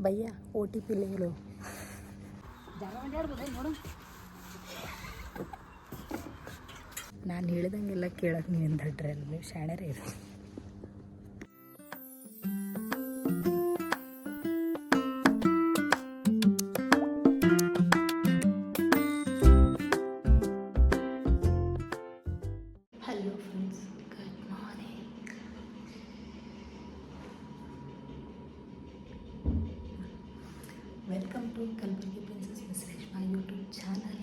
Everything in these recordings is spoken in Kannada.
ಭಯ್ಯ OTP ले लो. ನಾನು ಹೇಳಿದಂಗೆಲ್ಲ ಕೇಳಕ್ಕೆ ನೀವೇನು ದಡ್ರೆ ಅಲ್ಲ, ಶಾಣೆರೇ ಇರಿ. Hello friends, good morning. Welcome to Kalaburagi princess miss Reshma YouTube channel.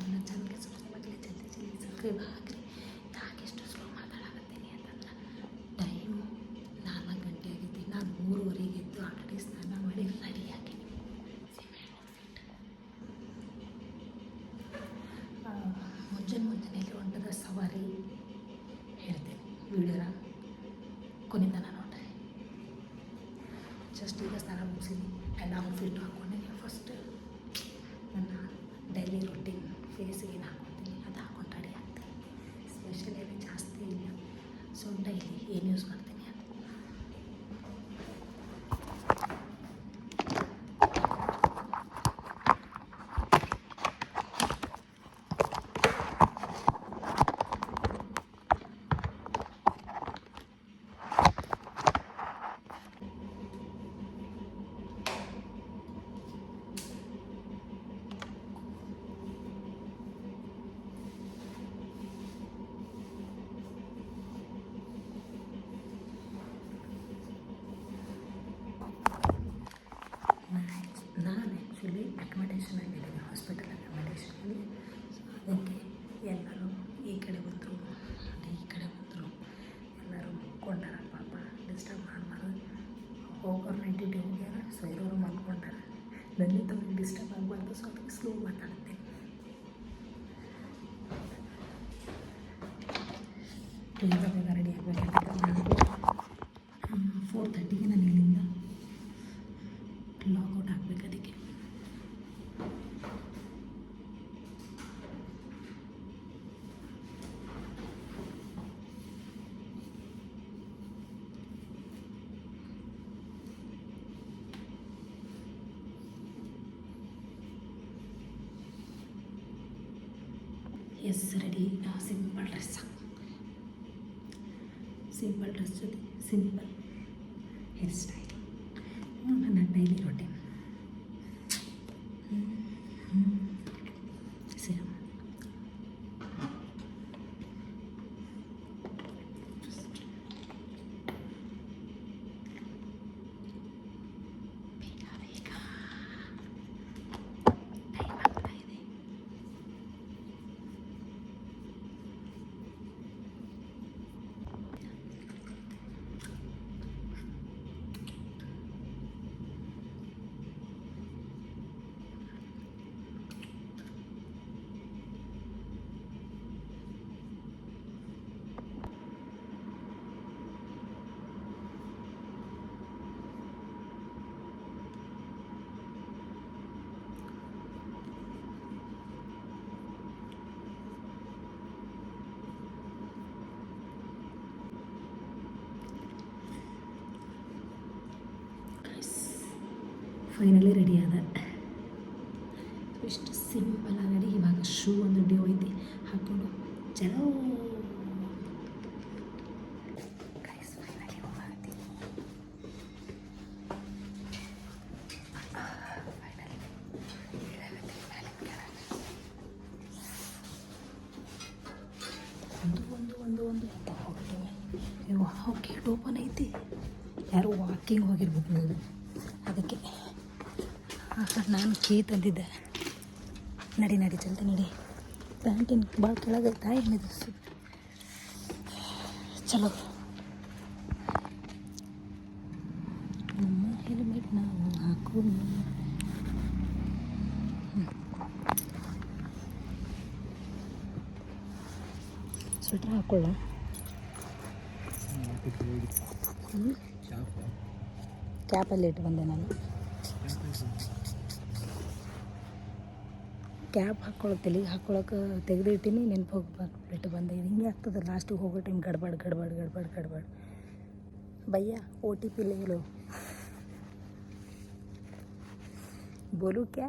ನನ್ನ ಚಾನಲ್ಗೆ ಸಬ್ಸ್ಕ್ರೈಬ್ ಆಗಲಿ, ಜಲ್ದಿ ಸಬ್ಸ್ಕ್ರೈಬ್ ಆಗಿರಿ. ಯಾಕೆ ಎಷ್ಟು ಸ್ಲೋ ಮಾತಾಡಕತ್ತೀನಿ ಅಂತಂದ್ರೆ ಟೈಮು 4 ಗಂಟೆ ಆಗೈತಿ. ನಾನು 3:30ಗೆ ಎದ್ದು ಆಲ್ರೆಡಿ ಸ್ನಾನ ಮಾಡಿ ರೆಡಿಯಾಗಿ ಮುಂಜಾನೆ ಹೊಂಟದ ಸವಾರಿ ಹೇಳ್ತೇನೆ. ವಿಡಿಯೋನ ಕೊನೆಯಿಂದ ನೋಡ್ರಿ. ಜಸ್ಟ್ ಈಗ ಸ್ನಾನ ಮುಗಿಸಿದ್ವಿ, ಎಲ್ಲ ಔಟ್ಫಿಟ್ ಹಾಕ್ಕೊಂಡಿನಿ. ಫಸ್ಟ್ ನನ್ನ ಡೈಲಿ ರೊಟೀನ್ ಫೇಸ್ಗೆ ಏನು ಹಾಕ್ಕೊತೀನಿ ಅದು ಹಾಕ್ಕೊಂಡು ರೆಡಿ ಆಗ್ತೀನಿ. ಸ್ಪೆಷಲ್ ಏನು ಜಾಸ್ತಿ ಇಲ್ಲ, ಸೊ ಡೈಲಿ ಏನು ಯೂಸ್ ಮಾಡ್ತೀನಿ ಅದು. ನಾನು ಆ್ಯಕ್ಚುಲಿ ಅಕಾಮಡೇಷನ್ ಆಗಿದ್ದೀನಿ, ಹಾಸ್ಪಿಟಲ್ ಅಕಾಮಡೇಷನಲ್ಲಿ. ಸೊ ಅದಕ್ಕೆ ಎಲ್ಲರೂ ಈ ಕಡೆ ಬಂದರು, ಈ ಕಡೆ ಬಂದರು, ಎಲ್ಲರೂ ಮಲ್ಕೊಂಡಾರ. ಪಾಪ ಡಿಸ್ಟರ್ಬ್ ಮಾಡಬಾರ್ದು, ಹೋಗೋರು ನೈಟ್ ಡ್ಯೂಟಿ ಹೋಗ್ಯಾರ. ಸೊ ಇರೋರು ಮಲ್ಕೊಂಡಾರ, ನನ್ನ ತಮಗೆ ಡಿಸ್ಟರ್ಬ್ ಆಗಬಾರ್ದು. ಸೊ ಅದಕ್ಕೆ ಸ್ಲೋ ಮಾತಾಡುತ್ತೆ. ಬೇಗ ರೆಡಿ ಆಗಬೇಕಂತ ನಾನು 4:30ಗೆ ನಾನು ಇಲ್ಲಿಂದ ಲಾಗೌಟ್ ಆಗಬೇಕು. ಅದಕ್ಕೆ ಎಸ್ ready. Simple dress, simple dress ಜೊತೆ ಸಿಂಪಲ್ ಹೇರ್ ಸ್ಟೈಲ್, ನನ್ನ ಡೈಲಿ ರೊಟೀನ್. ಸೀರಮ್ ಬೇಗ ಬೇಗ ಟೈಮ್ ಆಗ್ತಾ ಇದೆ. ಫೈನಲಿ ರೆಡಿ ಆದ. ಇಷ್ಟು ಸಿಂಪಲ್ ರೆಡಿ. ಇವಾಗ ಶೂ ಒಂದು ಡಿ ಐತಿ, ಹಾಕ್ಕೊಂಡು ಚಲೋ ಗೈಸ್ ಫೈನಲಿ ಹೋಗ್ತೀನಿ. ಫೈನಲಿ ಒಂದು ಹೋಗ್ತು. ಗೇಟ್ ಓಪನ್ ಐತಿ, ಯಾರು ವಾಕಿಂಗ್ ಹೋಗಿರ್ಬೇಕು ನೀವು. ಅದಕ್ಕೆ ನಾನು ಕೀ ತಂದಿದ್ದೆ. ನಡಿ ಜಲ್ದಿ ನಡಿ. ಪ್ಯಾಂಟಿನ ಭಾಳ ಕೆಳಗೈತಾ ಏನಿದು? ಚಲೋ. ನಮ್ಮ ಹೆಲ್ಮೆಟ್ ನಾವು ಹಾಕು. ಸ್ವೆಟ್ರ್ ಹಾಕೊಳ್ಳ. ಕ್ಯಾಪಲ್ಲಿ ಇಟ್ಟು ಬಂದೆ ನಾನು. ಕ್ಯಾಪ್ ಹಾಕ್ಕೊಳ್ಳೋ ತಲೆಗೆ ಹಾಕ್ಕೊಳಕ್ಕೆ ತೆಗೆದು ಇಟ್ಟಿನಿ, ನೆನಪು ಹೋಗ್ಬಿಟ್ಟು ಬಂದೆ. ಹಿಂಗೆ ಆಗ್ತದೆ ಲಾಸ್ಟಿಗೆ ಹೋಗೋ ಟೈಮ್ ಗಡ್ಬಡ್. ಭಯ್ಯ OTP ले लो. ಬೋಲು ಕ್ಯಾ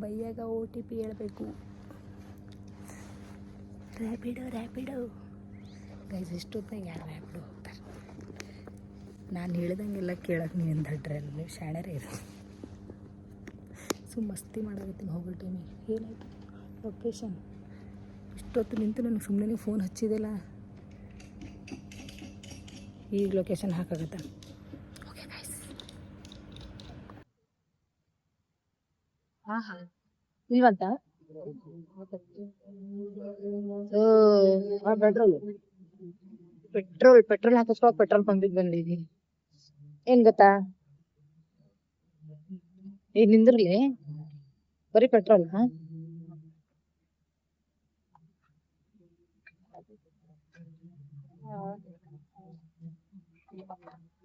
ಬೈಯಾಗ OTP ಹೇಳಬೇಕು. ರ್ಯಾಪಿಡೋ ಗೈಸ್ ಎಷ್ಟೊತ್ತಾಗ ಯಾರು ರ್ಯಾಪಿಡೋ ಹೋಗ್ತಾರೆ. ನಾನು ಹೇಳ್ದಂಗೆಲ್ಲ ಕೇಳೋಕೆ ನೀವು ದಡ್ರೆ ಅಲ್ಲ, ನೀವು ಶಾಣರೇ ಇರೋ. ಮಸ್ತಿ ಮಾಡಾಕತ್ತೀನಿ ಹೋಗೋ ಟೈಮಿಗೆ. ಏನಾಯ್ತು ಲೊಕೇಶನ್ ಇಷ್ಟೊತ್ತು ನಿಂತು ನನಗೆ ಸುಮ್ಮನೆ ಫೋನ್ ಹಚ್ಚಿದೆಲ್ಲ. ಈಗ ಲೊಕೇಶನ್ ಹಾಕಾಗತ್ತ. Okay guys. ಹಾಂ ಇಲ್ವಂತ ಪೆಟ್ರೋಲ್ ಹಾಕಿಸ್ಕೊ ಪೆಟ್ರೋಲ್ ಪಂಪಿಗೆ ಬಂದಿದ್ವಿ. ಏನ್ ಗೊತ್ತಾ, ಈಗ ನಿಂದ್ರಲಿ ಬರೀ ಪೆಟ್ರೋಲ್.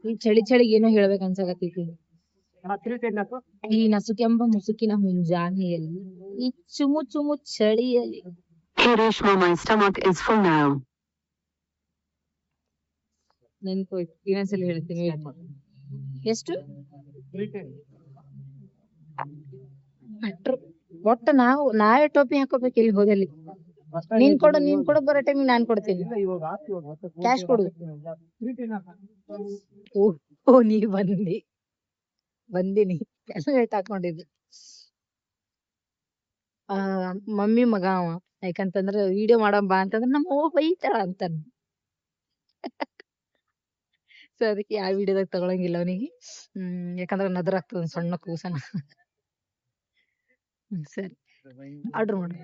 ಈ ಚಳಿಗೆ ಏನೋ ಹೇಳ್ಬೇಕು ಅನ್ಸಕತ್ತೈತಿ. ಈ ನಸುಕೆಂಬ ಮುಸುಕಿನ ಮುಂಜಾನೆಯಲ್ಲಿ, ಈ ಚುಮು ಚಳಿಯಲ್ಲಿ. ನೆನ್ಪೋಯ್ತು, ಇನ್ನೊಂದ್ಸಲ ಹೇಳ್ತೀನಿ. ಎಷ್ಟು ಪೆಟ್ರೋಲ್ ಒಟ್ಟ ನಾವೇ ಟೋಪಿ ಹಾಕೋಬೇಕು ಇಲ್ಲಿ ಹೋದಲ್ಲಿ. ನೀನ್ ಕೊಡು ಬರೋ ಟೈಮಿಗೆ ನಾನ್ ಕೊಡ್ತೀನಿ. ಕ್ಯಾಶ್ ಕೊಡು. ಓ ನೀ ಬಂದಿನಿ ಹೆಲ್ಮೆಟ್ ಹಾಕೊಂಡಿದ್ದು. ಮಮ್ಮಿ ಮಗ ಅವ. ಯಾಕಂತಂದ್ರ ವಿಡಿಯೋ ಮಾಡೋ ಬಾ ಅಂತಂದ್ರ ನಮ್ಮ ಅವ್ವ ಬೈತಾಳ ಅಂತಾನ. ಸೊ ಅದಕ್ಕೆ ಯಾವ ವಿಡಿಯೋದಾಗ ತಗೊಳಂಗಿಲ್ಲ ಅವನಿಗೆ. ಯಾಕಂದ್ರೆ ನದರಾಗ್ತದ ಸಣ್ಣ ಕೂಸನ. ಸರಿ ಆರ್ಡರ್ ಮಾಡು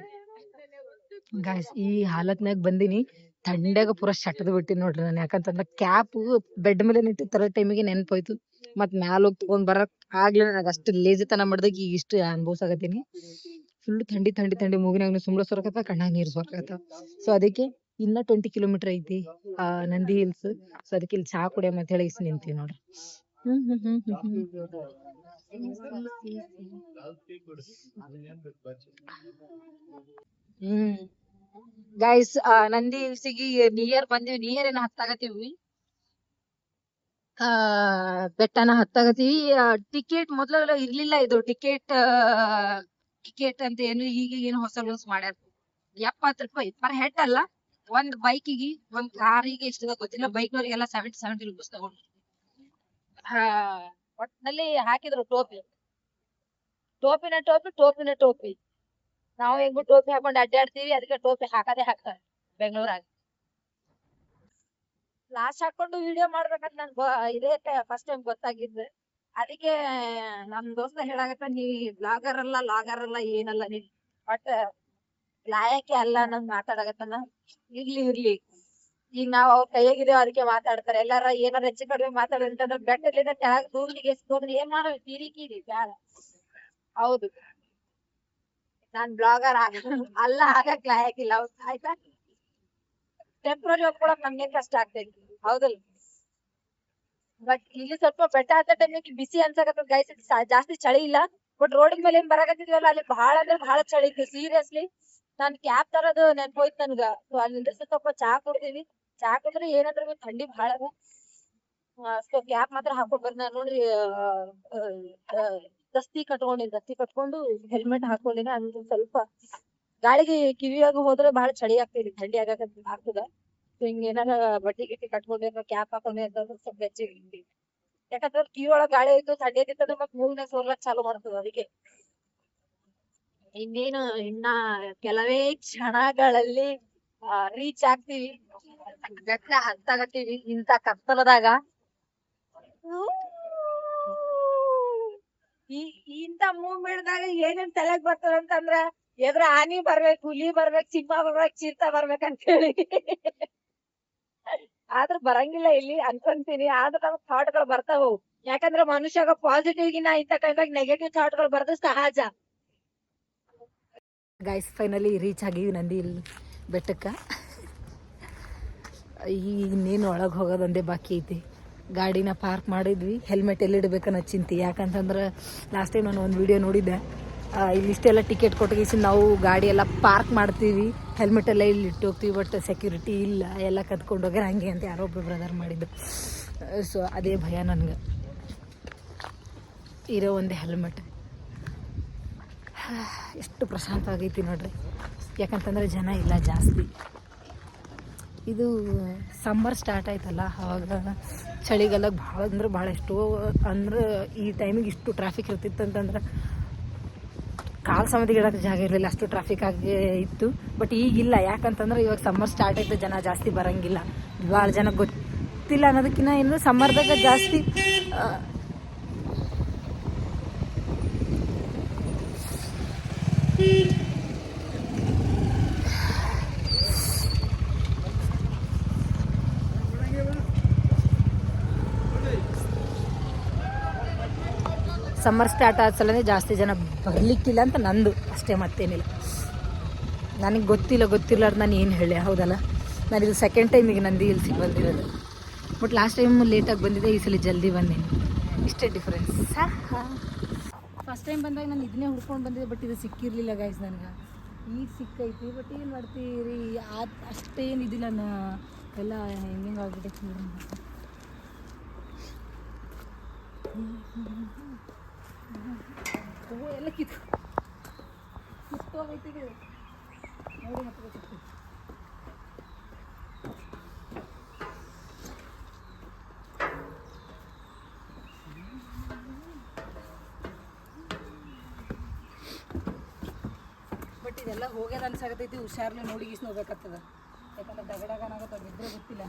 ಗಾಯ್ಸ್. ಈ ಹಾಲತ್ನಾಗ ಬಂದಿನಿ, ಥಂಡ್ಯಾಗ ಪೂರ ಶಟದ್ ಬಿಟ್ಟಿನಿ ನೋಡ್ರಿ ನಾನು. ಯಾಕಂತಂದ್ರ ಕ್ಯಾಪ್ ಬೆಡ್ ಮೇಲೆ ನಿಂತು ತರೋ ಟೈಮಿಗೆ ನೆನಪೋಯ್ತು. ಮತ್ ಮ್ಯಾಲ ಹೋಗಿ ತಗೊಂಡ್ ಬರಕ್ ಆಗ್ಲಿಲ್ಲ. ನನಗೆ ಅಷ್ಟು ಲೇಜಿತನ ಮಾಡ್ದಾಗ ಈಗ ಇಷ್ಟು ಅನ್ಭವ್ಸಾಕತ್ತೀನಿ. ಫುಲ್ ಥಂಡಿ ಮೂಗಿನಾಗ ಸುಮ್ಳ ಸೊರಕತ್ತ, ಕಣ್ಣಾಗ ನೀರ್ ಸೊರಕತ್ತ. ಸೊ ಅದಕ್ಕೆ ಇನ್ನ 20 ಕಿಲೋಮೀಟರ್ ಐತಿ ನಂದಿ ಹಿಲ್ಸ್. ಸೊ ಅದಕ್ಕೆ ಇಲ್ಲಿ ಚಹಾ ಕುಡಿಯ ಮತ್ತೆ ಹೇಳಿ ನಿಂತೀವಿ ನೋಡ್ರಿ. ಗೈಸ್ ನಂದಿ ಹಿಲ್ಸಿಗೆ ನಿಯರ್ ಬಂದಿವಿ. ನಿಯರ್ ಏನ ಹತ್ತಾಗತ್ತೀವಿ, ಬೆಟ್ಟನ ಹತ್ತಾಗತ್ತೀವಿ. ಟಿಕೆಟ್ ಮೊದ್ಲೆಲ್ಲ ಇರ್ಲಿಲ್ಲ. ಇದು ಟಿಕೆಟ್ ಅಂತ ಏನು ಈಗೇನು ಹೊಸ ರೂಲ್ಸ್ ಮಾಡ್ಯಾರ. 70 ರೂಪಾಯಿ ಪರ್ ಹೆಡ್ ಅಲ್ಲ, ಒಂದ್ ಬೈಕಿಗೆ ಒಂದ್ ಕಾರಿಗೆ ಎಷ್ಟದ ಗೊತ್ತಿಲ್ಲ. ಬೈಕ್ನವ್ರಿಗೆಲ್ಲ 70 ರೂಪೀಸ್ ತಗೊಂಡ್ರು. ಒಟ್ನಲ್ಲಿ ಹಾಕಿದ್ರು ಟೋಪಿನ ಟೋಪಿ. ನಾವು ಹೆಂಗು ಟೋಪಿ ಹಾಕೊಂಡ್ ಅಡ್ಡಾಡ್ತೀವಿ, ಅದಕ್ಕೆ ಟೋಪಿ ಹಾಕದೇ ಹಾಕ್ತಾರೆ ಬೆಂಗಳೂರಾಗ. ಲಾಸ್ಟ್ ಹಾಕೊಂಡು ವಿಡಿಯೋ ಮಾಡ್ಬೇಕಂತ ನನ್ ಇದೇ ಫಸ್ಟ್ ಟೈಮ್ ಗೊತ್ತಾಗಿದ್ದು. ಅದಕ್ಕೆ ನಮ್ ದೋಸ್ತ ಹೇಳಾಗತ್ತ, ನೀ ಬ್ಲಾಗರ್ ಅಲ್ಲ ಏನಲ್ಲ, ನೀ ಬಟ್ ಲಾಯಕ್ಕೆ ಅಲ್ಲ ನಂಗ್ ಮಾತಾಡಕತ್ತನ. ಇರ್ಲಿ ಈಗ ನಾವ್ ಅವ್ರ ಕೈಯಾಗಿದೇವ್, ಅದಕ್ಕೆ ಮಾತಾಡ್ತಾರೆ. ಎಲ್ಲಾರ ಏನಾರ ಹೆಚ್ಚು ಕಡಿಮೆ ಮಾತಾಡಂತಂದ್ರೆ ಬೆಟ್ಟದಿಂದ ಕೆಳಗ್ ದೂರ್ಲಿಗೆ ಏನ್ ಮಾಡೋ ಕಿರಿ ಬ್ಯಾಡ. ಹೌದು, ನಾನ್ ಬ್ಲಾಗರ್ ಅಲ್ಲ, ಆಗಕ್ ಲಾಯಕ್ಕಿಲ್ಲ. ಆಯ್ತಾ, ಟೆಂಪ್ರರಿ ಹೋಗ್ಕೊಳಕ್ ನಮ್ಗೇನ್ ಕಷ್ಟ ಆಗ್ತೈತಿ, ಹೌದಲ್. ಬಟ್ ಇಲ್ಲಿ ಸ್ವಲ್ಪ ಬೆಟ್ಟ ಹತ್ತ ಟೈಮಿಗೆ ಬಿಸಿ ಅನ್ಸಕತ್ತದ ಗೈಸ್. ಜಾಸ್ತಿ ಚಳಿ ಇಲ್ಲ, ಬಟ್ ರೋಡ್ ಮೇಲೆ ಏನ್ ಬರಾಕತ್ತಿದ್ವಲ್ಲ ಅಲ್ಲಿ ಬಹಳ ಅಂದ್ರೆ ಬಹಳ ಚಳಿ ಇತ್ತು. ಸೀರಿಯಸ್ಲಿ ನಾನ್ ಕ್ಯಾಬ್ ತರೋದು ನೆನ್ಪೋಯ್ತು ನನ್ಗ. ಸೊ ಅಲ್ಲಿ ಸ್ವಲ್ಪ ಚಹಾ ಕುಡ್ತೀವಿ. ಚಹಾ ಕುಡಿದ್ರೆ ಏನಾದ್ರು ಥಂಡಿ ಬಹಳ. ಸೊ ಕ್ಯಾಬ್ ಮಾತ್ರ ಹಾಕೊಂಡ್ ಬಂದ್ ನಾನ್ ನೋಡ್ರಿ ದಸ್ತಿ ಕಟ್ಕೊಂಡು ಹೆಲ್ಮೆಟ್ ಹಾಕೊಂಡಿನ. ಅಂದ್ರೆ ಸ್ವಲ್ಪ ಗಾಳಿಗೆ ಕಿವಿಯಾಗ ಹೋದ್ರೆ ಬಹಳ ಚಳಿ ಆಗ್ತದೆ, ಥಂಡಿ ಆಗ್ತದ. ಹಿಂಗ ಏನಾರ ಬಟ್ಟಿ ಗಿಟ್ಟಿ ಕಟ್ಕೊಂಡಿರ ಕ್ಯಾಪ್ ಹಾಕೊಂಡಿ ಅಂತಂದ್ರೆ ಸ್ವಲ್ಪ ಬೆಚ್ಚಗೆ. ಯಾಕಂದ್ರೆ ಕಿವಿ ಒಳಗ್ ಗಾಳಿ ಐತು, ಥಂಡಿ ಐತಿತ್ತಂದ್ರೆ ಮತ್ ಮೂಗ್ನಾಗ ಸೋರ್ಲಕ್ ಚಾಲು ಮಾಡ್ತದ. ಅದಕ್ಕೆ ಇನ್ನೇನು ಇನ್ನ ಕೆಲವೇ ಕ್ಷಣಗಳಲ್ಲಿ ರೀಚ್ ಆಗ್ತೀವಿ. ಬೆಟ್ಟ ಹತ್ತಾಗತ್ತೀವಿ ಇಂತ ಕತ್ತಲದಾಗ. ಇಂತ ಮೂವ್ಮೆಂಟ್ ದಾಗ ಏನೇನ್ ತಲೆಗ್ ಬರ್ತದ ಅಂತಂದ್ರ, ಎದ್ರ ಆನಿ ಬರ್ಬೇಕು, ಹುಲಿ ಬರ್ಬೇಕು, ಸಿಂಹ ಬರ್ಬೇಕು, ಚಿರತೆ ಬರ್ಬೇಕಂತ ಹೇಳಿ. ಆದ್ರ ಬರಂಗಿಲ್ಲ ಇಲ್ಲಿ ಅನ್ಕೊಂತೀನಿ. ಆದ್ರ ನಮಗ್ ಥಾಟ್ ಗಳು ಬರ್ತಾವು. ಯಾಕಂದ್ರ ಮನುಷ್ಯಾಗ ಪಾಸಿಟಿವ್ ಗಿನ ಇಂತ ಟೈಮ್ದಾಗ ನೆಗೆಟಿವ್ ಥಾಟ್ ಗಳು ಬರೋದು ಸಹಜ. ಗೈಸ್ ಫೈನಲಿ ರೀಚ್ ಆಗಿವಿ ನಂದಿ ಬೆಟ್ಟಕ್ಕೆ. ಈಗ ಇನ್ನೇನು ಒಳಗೆ ಹೋಗೋದೊಂದೇ ಬಾಕಿ ಐತಿ. ಗಾಡಿನ ಪಾರ್ಕ್ ಮಾಡಿದ್ವಿ. ಹೆಲ್ಮೆಟ್ ಎಲ್ಲಿಡ್ಬೇಕನ್ನೋ ಚಿಂತೆ. ಯಾಕಂತಂದ್ರೆ ಲಾಸ್ಟ್ ಟೈಮ್ ನಾನು ಒಂದು ವಿಡಿಯೋ ನೋಡಿದ್ದೆ, ಇಲ್ಲಿಷ್ಟೆಲ್ಲ ಟಿಕೆಟ್ ಕೊಟ್ಟಿಸಿ ನಾವು ಗಾಡಿ ಎಲ್ಲ ಪಾರ್ಕ್ ಮಾಡ್ತೀವಿ, ಹೆಲ್ಮೆಟ್ ಎಲ್ಲ ಇಲ್ಲಿ ಇಟ್ಟು ಹೋಗ್ತೀವಿ, ಬಟ್ ಸೆಕ್ಯೂರಿಟಿ ಇಲ್ಲ, ಎಲ್ಲ ಕದ್ಕೊಂಡು ಹೋಗ್ಯಾರ ಹಂಗೆ ಅಂತ ಯಾರೊಬ್ಬರು ಬ್ರದರ್ ಮಾಡಿದ್ದು. ಸೊ ಅದೇ ಭಯ ನನಗೆ. ಇರೋ ಒಂದು ಹೆಲ್ಮೆಟ್. ಎಷ್ಟು ಪ್ರಶಾಂತವಾಗೈತಿ ನೋಡ್ರಿ, ಯಾಕಂತಂದರೆ ಜನ ಇಲ್ಲ ಜಾಸ್ತಿ. ಇದು ಸಮ್ಮರ್ ಸ್ಟಾರ್ಟ್ ಆಯ್ತಲ್ಲ, ಆವಾಗ ಚಳಿಗಾಲ ಭಾಳ ಅಂದ್ರೆ ಭಾಳ ಎಷ್ಟೋ ಅಂದ್ರೆ ಈ ಟೈಮಿಗೆ ಇಷ್ಟು ಟ್ರಾಫಿಕ್ ಇರ್ತಿತ್ತು ಅಂತಂದ್ರೆ ಕಾಲು ಸಮೇತ ಇಡೋಕ್ಕೆ ಜಾಗ ಇರಲಿಲ್ಲ, ಅಷ್ಟು ಟ್ರಾಫಿಕ್ ಆಗಿ ಇತ್ತು. ಬಟ್ ಈಗಿಲ್ಲ, ಯಾಕಂತಂದ್ರೆ ಇವಾಗ ಸಮ್ಮರ್ ಸ್ಟಾರ್ಟ್ ಆಯ್ತು, ಜನ ಜಾಸ್ತಿ ಬರೋಂಗಿಲ್ಲ. ಭಾಳ ಜನ ಗೊತ್ತಿಲ್ಲ ಅನ್ನೋದಕ್ಕಿಂತ ಏನು ಸಮ್ಮರ್ದಾಗ ಜಾಸ್ತಿ ಸಮ್ಮರ್ ಸ್ಟಾರ್ಟ್ ಆದ ಸಲನೇ ಜಾಸ್ತಿ ಜನ ಬರಲಿಕ್ಕಿಲ್ಲ ಅಂತ ನಂದು ಅಷ್ಟೇ, ಮತ್ತೇನಿಲ್ಲ. ನನಗೆ ಗೊತ್ತಿಲ್ಲಾರ್ದು ನಾನು ಏನು ಹೇಳಿ, ಹೌದಲ್ಲ. ನಾನಿದು ಸೆಕೆಂಡ್ ಟೈಮ್ ಈಗ ನಂದಿ ಹಿಲ್ಸಿಗೆ ಬಂದಿರೋದು. ಬಟ್ ಲಾಸ್ಟ್ ಟೈಮ್ ಲೇಟಾಗಿ ಬಂದಿದ್ದೆ, ಈ ಸಲ ಜಲ್ದಿ ಬಂದೀನಿ, ಇಷ್ಟೇ ಡಿಫ್ರೆನ್ಸ್. ಫಸ್ಟ್ ಟೈಮ್ ಬಂದಾಗ ನಾನು ಇದನ್ನೇ ಹುಡ್ಕೊಂಡು ಬಂದಿದ್ದೆ, ಬಟ್ ಇದು ಸಿಕ್ಕಿರಲಿಲ್ಲ ಗೈಸ್ ನನಗೆ. ಈಗ ಸಿಕ್ಕೈತಿ, ಬಟ್ ಏನು ಮಾಡ್ತೀರಿ, ಅಷ್ಟೇನು ಇದಿಲ್ಲ, ಎಲ್ಲ ಹೆಂಗೆ ಆಗ್ಬಿಟ್ಟೈತಿ. ಎಲ್ಲ ಕಿತ್ತೋಗೈತಿ ನೋಡಿ, ಮತ್ತೆ ಬಟ್ ಇದೆಲ್ಲ ಹೋಗ್ಯದ ಅನ್ಸಾಗತೈತಿ. ಹುಷಾರ್ಲೆ ನೋಡಿ ಗೀಸ್ ಹೋಗ್ಬೇಕಾಗ್ತದ, ಯಾಕಂದ್ರೆ ದಗಡಗನಾಗತ್ತ ಬಿದ್ದರೆ ಗೊತ್ತಿಲ್ಲ.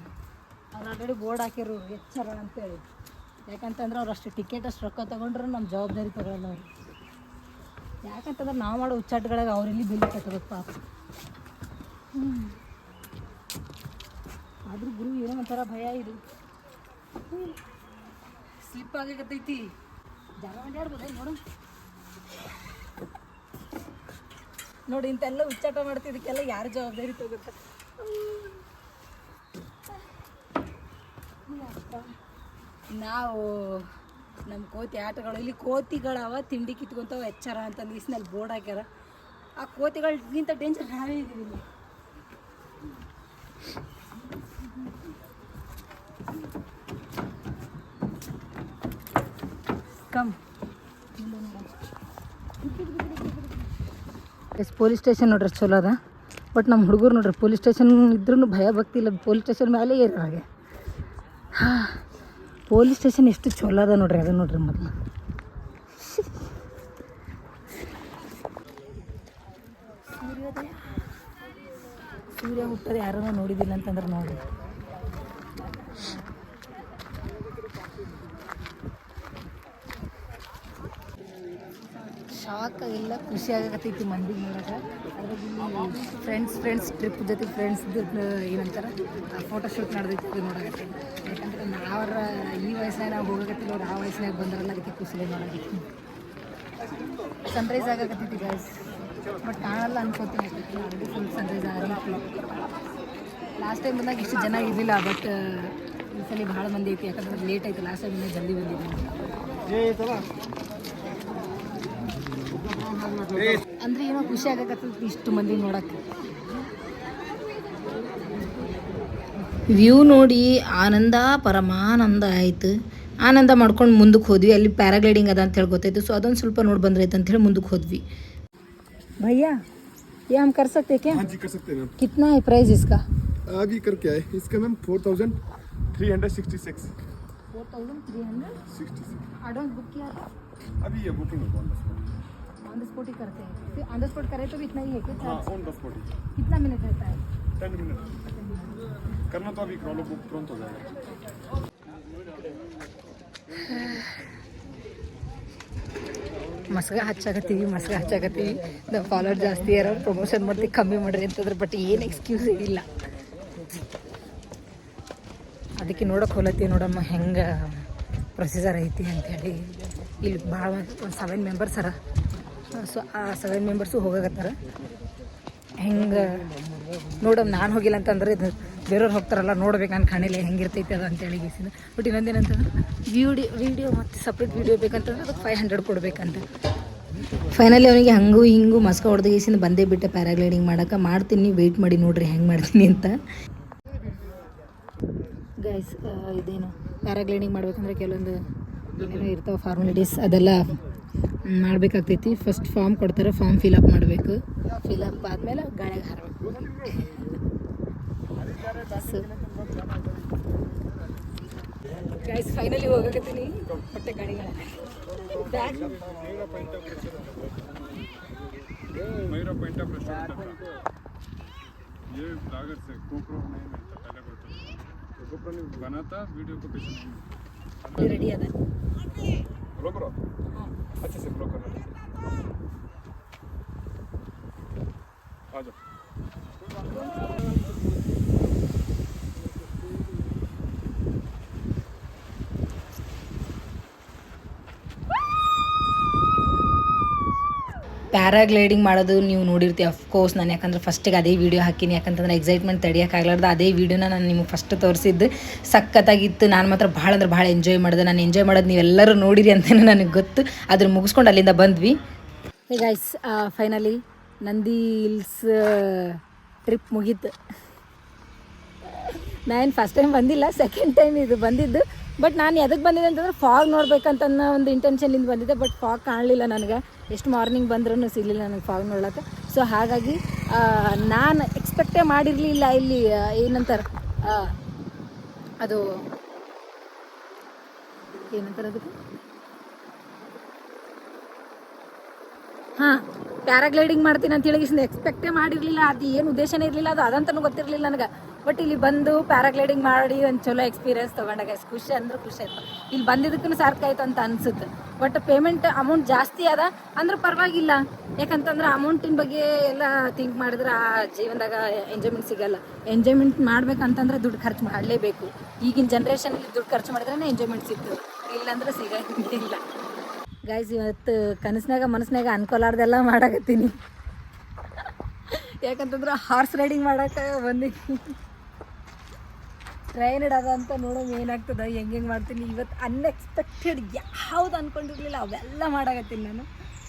ಅವ್ರು ಆಲ್ರೆಡಿ ಬೋರ್ಡ್ ಹಾಕಿರು ಎಚ್ಚರ ಅಂತೇಳಿ, ಯಾಕಂತಂದ್ರೆ ಅವ್ರು ಅಷ್ಟು ಟಿಕೆಟ್ ಅಷ್ಟು ರೊಕ್ಕ ತೊಗೊಂಡ್ರೆ ನಮ್ಮ ಜವಾಬ್ದಾರಿ ತೊಗೊಳಲ್ಲ ಅವ್ರು. ಯಾಕಂತಂದ್ರೆ ನಾವು ಮಾಡೋ ಹುಚ್ಚಾಟಗಳಿಗೆ ಅವ್ರಲ್ಲಿ ಬಿಲ್ ಕಟ್ಟಬೇಕು ಪಾಪ. ಆದರೂ ಗುರು ಏನೋ ಒಂಥರ ಭಯ, ಇದು ಸ್ಲಿಪ್ ಆಗತೈತಿ. ಜಾಗ ಮಾಡ್ಯಾಡ್ಬೋದ ನೋಡು, ನೋಡಿ ಇಂತೆಲ್ಲ ಹುಚ್ಚಾಟ ಮಾಡ್ತಿದ್ದಕ್ಕೆಲ್ಲ ಯಾರು ಜವಾಬ್ದಾರಿ ತಗೋತ. ನಾವು ನಮ್ಮ ಕೋತಿ ಆಟಗಳು, ಇಲ್ಲಿ ಕೋತಿಗಳವ ತಿಂಡಿ ಕಿತ್ಕೊಂತಾವ ಎಚ್ಚರ ಅಂತಂದು ಈಸ್ನಲ್ಲಿ ಬೋರ್ಡ್ ಹಾಕ್ಯಾರ. ಆ ಕೋತಿಗಳಿಗಿಂತ ಡೇಂಜರ್ ನಾವೇ ಇದೀವಿ ಇಲ್ಲಿ. ಕಮ್ ಪೊಲೀಸ್ ಸ್ಟೇಷನ್ ನೋಡ್ರಿ ಚಲೋ ಅದ. ಬಟ್ ನಮ್ಮ ಹುಡುಗರು ನೋಡ್ರಿ ಪೊಲೀಸ್ ಸ್ಟೇಷನ್ ಇದ್ರೂ ಭಯ ಭಕ್ತಿ ಇಲ್ಲ, ಪೊಲೀಸ್ ಸ್ಟೇಷನ್ ಮೇಲೆ ಏರಿ ಹಾಗೆ. ಪೊಲೀಸ್ ಸ್ಟೇಷನ್ ಎಷ್ಟು ಚಲೋ ಅದ ನೋಡ್ರಿ, ಅದ ನೋಡ್ರಿ ಮೊದಲು. ಸೂರ್ಯ ಹುಟ್ಟೋದು ಯಾರೂ ನೋಡಿದಿಲ್ಲ ಅಂತಂದ್ರೆ ನೋಡಿ. ಶಾಕ್ ಆಗಿಲ್ಲ, ಖುಷಿ ಆಗತೈತಿ ಮಂದಿಗೆ ನೋಡೋಕೆ. ಅದ್ರಾಗ ಫ್ರೆಂಡ್ಸ್ ಟ್ರಿಪ್ ಜೊತೆ ಫ್ರೆಂಡ್ಸ್ದು ಏನಂತಾರೆ ಫೋಟೋಶೂಟ್ ನಡೆದೈತಿ ನೋಡೋಕೆ. ಯಾಕಂದ್ರೆ ನಾವ್ರ ಈ ವಯಸ್ಸಿನಾಗ ನಾವು ಹೋಗಕತ್ತಿಲ್ಲ, ಅವ್ರು ಆ ವಯಸ್ಸಿನಾಗ ಬಂದ್ರಲ್ಲ, ಅದಕ್ಕೆ ಖುಷಿಲೇ ನೋಡೋದಕ್ಕೆ. ಸನ್ರೈಸ್ ಆಗಕತ್ತೈತಿ ಗೈಸ್, ಬಟ್ ಕಾಣಲ್ಲ ಅನ್ಕೋತೀನಿ. ಆಲ್ರೆಡಿ ಫುಲ್ ಸನ್ರೈಸ್ ಆಗೈತಿ. ಲಾಸ್ಟ್ ಟೈಮ್ ಬಂದಾಗ ಇಷ್ಟು ಜನ ಇರಲಿಲ್ಲ, ಬಟ್ ಈ ಸಲ ಭಾಳ ಮಂದಿ ಐತಿ, ಯಾಕಂದ್ರೆ ಲೇಟ್ ಆಯ್ತು. ಲಾಸ್ಟ್ ಟೈಮ್ ಜಲ್ದಿ ಬಂದಿದ್ದೆ ಅಂದ್ರೆ ಏನೋ ಖುಷಿ ಆಗಕತ್ತೈತಿ ಇಷ್ಟು ಮಂದಿ ನೋಡಕ್ಕೆ. ವ್ಯೂ ನೋಡಿ ಆನಂದ ಪರಮಾನಂದ ಆಯಿತು. ಆನಂದ ಮಾಡ್ಕೊಂಡು ಮುಂದಕ್ಕೆ ಹೋದ್ವಿ. ಅಲ್ಲಿ ಪ್ಯಾರಾಗ್ಲೈಡಿಂಗ್ ಅದ ಅಂತೇಳಿ ಗೊತ್ತಾಯ್ತು, ಸೊ ಅದೊಂದು ಸ್ವಲ್ಪ ನೋಡಿ ಬಂದ್ರೈತೆ ಅಂತೇಳಿ ಮುಂದಕ್ಕೆ ಹೋದ್ವಿ. भैया ये हम कर सकते हैं क्या? हाँ जी कर सकते हैं मैम। कितना है प्राइस इसका? अभी करके आए इसका मैम 4366 4366 एडवांस बुक किया था? अभी ये बुकिंग है ऑन द स्पॉट ही करते हैं। फिर ऑन द स्पॉट करें तो भी इतना ही है क्या? हाँ ऑन द स्पॉट ही। कितना मिनट रहता है? 10 मिनट करना तो अभी क्रॉलो बुक तुरंत हो जाएगा। ಮಸ್ಗ ಹಚ್ಚಾಕತ್ತೀವಿ ನಾವು ಫಾಲೋವರ್ ಜಾಸ್ತಿ ಯಾರು ಪ್ರಮೋಷನ್ ಮಾಡ್ತೀವಿ, ಕಮ್ಮಿ ಮಾಡ್ರಿ ಅಂತಂದ್ರೆ. ಬಟ್ ಏನು ಎಕ್ಸ್ಕ್ಯೂಸ್ ಇಲ್ಲ, ಅದಕ್ಕೆ ನೋಡೋಕೆ ಹೋಲತ್ತೀವಿ. ನೋಡಮ್ಮ ಹೆಂಗೆ ಪ್ರೊಸೀಜರ್ ಐತಿ ಅಂಥೇಳಿ. ಇಲ್ಲಿ ಭಾಳ ಒಂದು 7 ಮೆಂಬರ್ಸ್ ಅರ, ಸೊ ಆ 7 ಮೆಂಬರ್ಸು ಹೋಗಕತ್ತಾರ. ಹೆಂಗೆ ನೋಡಮ್ಮ, ನಾನು ಹೋಗಿಲ್ಲ ಅಂತಂದ್ರೆ ಇದು ಬೇರೆಯವ್ರು ಹೋಗ್ತಾರಲ್ಲ, ನೋಡ್ಬೇಕು ನಾನು ಕಾಣಿಲ್ಲ ಹೆಂಗಿರ್ತೈತೆ ಅದು ಅಂತೇಳಿ ಗೀಸಿದ. ಬಟ್ ಇನ್ನೊಂದೇನಂತಂದ್ರೆ ವಿಡಿಯೋ ಮತ್ತು ಸಪ್ರೇಟ್ ವಿಡಿಯೋ ಬೇಕಂತಂದ್ರೆ ಅದಕ್ಕೆ 500 ಕೊಡಬೇಕಂತ. ಫೈನಲಿ ಅವನಿಗೆ ಹಂಗೂ ಹಿಂಗೂ ಮಸ್ಕ ಹೊಡೆದು ಗೀಸಿಂದ ಬಂದೇ ಬಿಟ್ಟೆ ಪ್ಯಾರಾಗ್ಲೈಡಿಂಗ್ ಮಾಡೋಕೆ. ಮಾಡ್ತೀನಿ, ವೆಯ್ಟ್ ಮಾಡಿ ನೋಡ್ರಿ ಹೆಂಗೆ ಮಾಡ್ತೀನಿ ಅಂತ. ಗೈಸ್ ಇದೇನು ಪ್ಯಾರಾಗ್ಲೈಡಿಂಗ್ ಮಾಡ್ಬೇಕಂದ್ರೆ ಕೆಲವೊಂದು ಏನೇನೋ ಇರ್ತಾವೆ ಫಾರ್ಮಾಲಿಟೀಸ್ ಅದೆಲ್ಲ ಮಾಡಬೇಕಾಗ್ತೈತಿ. ಫಸ್ಟ್ ಫಾರ್ಮ್ ಕೊಡ್ತಾರೆ, ಫಾರ್ಮ್ ಫಿಲಪ್ ಮಾಡಬೇಕು. ಫಿಲಪ್ ಆದಮೇಲೆ ಗಾಳಿಗೆ ಹಾರಬೇಕು. ಗೈಸ್ ಫೈನಲಿ ಹೋಗಕತ್ತೀನಿ ಹೊಟ್ಟೆ ಗಾಡಿಗಳ bag. Mayura point of restaurant ये ब्लॉगर से कोप्रो नहीं मिलता पहले बोलते तो कोप्रो ने बनाता वीडियो को पीछे नहीं ರೆಡಿ ಅದ. ब्लो करो अच्छे से ब्लो करना आ जाओ. ಪ್ಯಾರಾಗ್ಲೈಡಿಂಗ್ ಮಾಡೋದು ನೀವು ನೋಡಿರ್ತೀವಿ ಅಫ್ಕೋರ್ಸ್. ನಾನು ಯಾಕಂದ್ರೆ ಫಸ್ಟಿಗೆ ಅದೇ ವೀಡಿಯೋ ಹಾಕಿನಿ, ಯಾಕಂತಂದ್ರೆ ಎಕ್ಸೈಟ್ಮೆಂಟ್ ತಡೆಯೋಕ್ಕಾಗ್ಲಾರ್ದು ಅದೇ ವೀಡಿಯೋನ ನಾನು ನಿಮಗೆ ಫಸ್ಟ್ ತೋರಿಸಿದ್ದು. ಸಖತ್ತಾಗಿತ್ತು. ನಾನು ಮಾತ್ರ ಭಾಳ ಅಂದ್ರೆ ಭಾಳ ಎಂಜಾಯ್ ಮಾಡಿದೆ. ನಾನು ಎಂಜಾಯ್ ಮಾಡೋದು ನೀವೆಲ್ಲರೂ ನೋಡಿರಿ ಅಂತಲೇ ನನಗೆ ಗೊತ್ತು. ಅದ್ರ ಮುಗಿಸ್ಕೊಂಡು ಅಲ್ಲಿಂದ ಬಂದ್ವಿ. Hey guys, finally Nandi hills trip ಮುಗೀತು. ನಾನು ಫಸ್ಟ್ ಟೈಮ್ ಬಂದಿಲ್ಲ, ಸೆಕೆಂಡ್ ಟೈಮ್ ಇದು ಬಂದಿದ್ದು. ಬಟ್ ನಾನು ಎದಕ್ಕೆ ಬಂದಿದ್ದೆ ಅಂತಂದ್ರೆ ಫಾಗ್ ನೋಡ್ಬೇಕಂತನ್ನೋ ಒಂದು ಇಂಟೆನ್ಷನ್ಲಿಂದ ಬಂದಿದ್ದೆ. ಬಟ್ ಫಾಗ್ ಕಾಣಲಿಲ್ಲ ನನಗೆ. ಎಷ್ಟು ಮಾರ್ನಿಂಗ್ ಬಂದ್ರೂ ಸಿಗಲಿಲ್ಲ ನನಗೆ ಫಾಗ್ ನೋಡ್ಲಕ್ಕೆ. ಸೊ ಹಾಗಾಗಿ ನಾನು ಎಕ್ಸ್ಪೆಕ್ಟೇ ಮಾಡಿರಲಿಲ್ಲ ಇಲ್ಲಿ ಏನಂತಾರೆ ಅದು ಏನಂತಾರೆ ಅದಕ್ಕೆ ಹಾಂ ಪ್ಯಾರಾಗ್ಲೈಡಿಂಗ್ ಮಾಡ್ತೀನಿ ಅಂತೇಳಿ ಎಕ್ಸ್ಪೆಕ್ಟೇ ಮಾಡಿರಲಿಲ್ಲ. ಅದು ಏನು ಉದ್ದೇಶನೇ ಇರಲಿಲ್ಲ, ಅದು ಅದಂತನೂ ಗೊತ್ತಿರಲಿಲ್ಲ ನನಗೆ. ಬಟ್ ಇಲ್ಲಿ ಬಂದು ಪ್ಯಾರಾಗ್ಲೈಡಿಂಗ್ ಮಾಡಿ ಒಂದು ಚಲೋ ಎಕ್ಸ್ಪೀರಿಯನ್ಸ್ ತೊಗೊಂಡಾಗ ಖುಷಿ ಅಂದ್ರೆ ಖುಷಿ ಆಯ್ತು. ಇಲ್ಲಿ ಬಂದಿದ್ದಕ್ಕೂ ಸಾರ್ಥಾಯ್ತು ಅಂತ ಅನಿಸುತ್ತೆ. ಬಟ್ ಪೇಮೆಂಟ್ ಅಮೌಂಟ್ ಜಾಸ್ತಿ ಅದ ಅಂದ್ರೆ ಪರವಾಗಿಲ್ಲ. ಯಾಕಂತಂದ್ರೆ ಅಮೌಂಟಿನ ಬಗ್ಗೆ ಎಲ್ಲ ಥಿಂಕ್ ಮಾಡಿದ್ರೆ ಆ ಜೀವನದಾಗ ಎಂಜಾಯ್ಮೆಂಟ್ ಸಿಗಲ್ಲ. ಎಂಜಾಯ್ಮೆಂಟ್ ಮಾಡ್ಬೇಕಂತಂದ್ರೆ ದುಡ್ಡು ಖರ್ಚು ಮಾಡಲೇಬೇಕು. ಈಗಿನ ಜನ್ರೇಷನಲ್ಲಿ ದುಡ್ಡು ಖರ್ಚು ಮಾಡಿದ್ರೆ ಎಂಜಾಯ್ಮೆಂಟ್ ಸಿಗ್ತದೆ, ಇಲ್ಲಾಂದ್ರೆ ಸಿಗೋಂಗಿಲ್ಲ. ಗೈಸ್, ಇವತ್ತು ಕನಸಿನಾಗ ಮನಸ್ಸಿನಾಗ ಅನ್ಕೊಲಾರ್ದೆಲ್ಲ ಮಾಡಾಕತ್ತೀನಿ. ಯಾಕಂತಂದ್ರೆ ಹಾರ್ಸ್ ರೈಡಿಂಗ್ ಮಾಡೋಕೆ ಬಂದಿದ್ದೀನಿ. ಟ್ರೈನ್ ಇಡೋದ ಅಂತ ನೋಡೋದು ಏನಾಗ್ತದೆ, ಹೆಂಗೆ ಮಾಡ್ತೀನಿ. ಇವತ್ತು ಅನ್ಎಕ್ಸ್ಪೆಕ್ಟೆಡ್ ಯಾವ್ದು ಅಂದ್ಕೊಂಡಿರಲಿಲ್ಲ ಅವೆಲ್ಲ ಮಾಡಾಕತ್ತೀನಿ ನಾನು.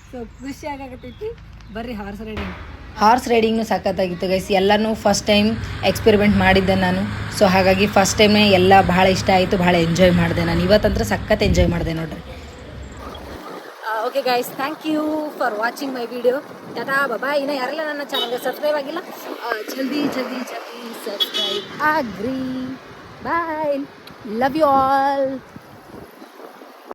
ಸೊ ಖುಷಿ ಆಗಾಕತ್ತೈತಿ. ಬರ್ರಿ ಹಾರ್ಸ್ ರೈಡಿಂಗ್. ಹಾರ್ಸ್ ರೈಡಿಂಗ್ನು ಸಖತ್ತಾಗಿತ್ತು ಗೈಸ್. ಎಲ್ಲನೂ ಫಸ್ಟ್ ಟೈಮ್ ಎಕ್ಸ್ಪೆರಿಮೆಂಟ್ ಮಾಡಿದ್ದೆ ನಾನು. ಸೊ ಹಾಗಾಗಿ ಫಸ್ಟ್ ಟೈಮೇ ಎಲ್ಲ ಭಾಳ ಇಷ್ಟ ಆಯಿತು, ಭಾಳ ಎಂಜಾಯ್ ಮಾಡಿದೆ ನಾನು. ಇವತ್ತಂದ್ರೆ ಸಖತ್ ಎಂಜಾಯ್ ಮಾಡಿದೆ ನೋಡ್ರಿ. Okay guys, thank you for watching my video. ಟಾಟಾ ಬಾಯ್. ಇನ್ನು ಯಾರೆಲ್ಲ ನನ್ನ ಚಾನಲ್ಗೆ ಸಬ್ಸ್ಕ್ರೈಬ್ ಆಗಿಲ್ಲ, ಜಲ್ದಿ ಸಬ್ಸ್ಕ್ರೈಬ್ ಆಗ್ರಿ. Bye, love you all.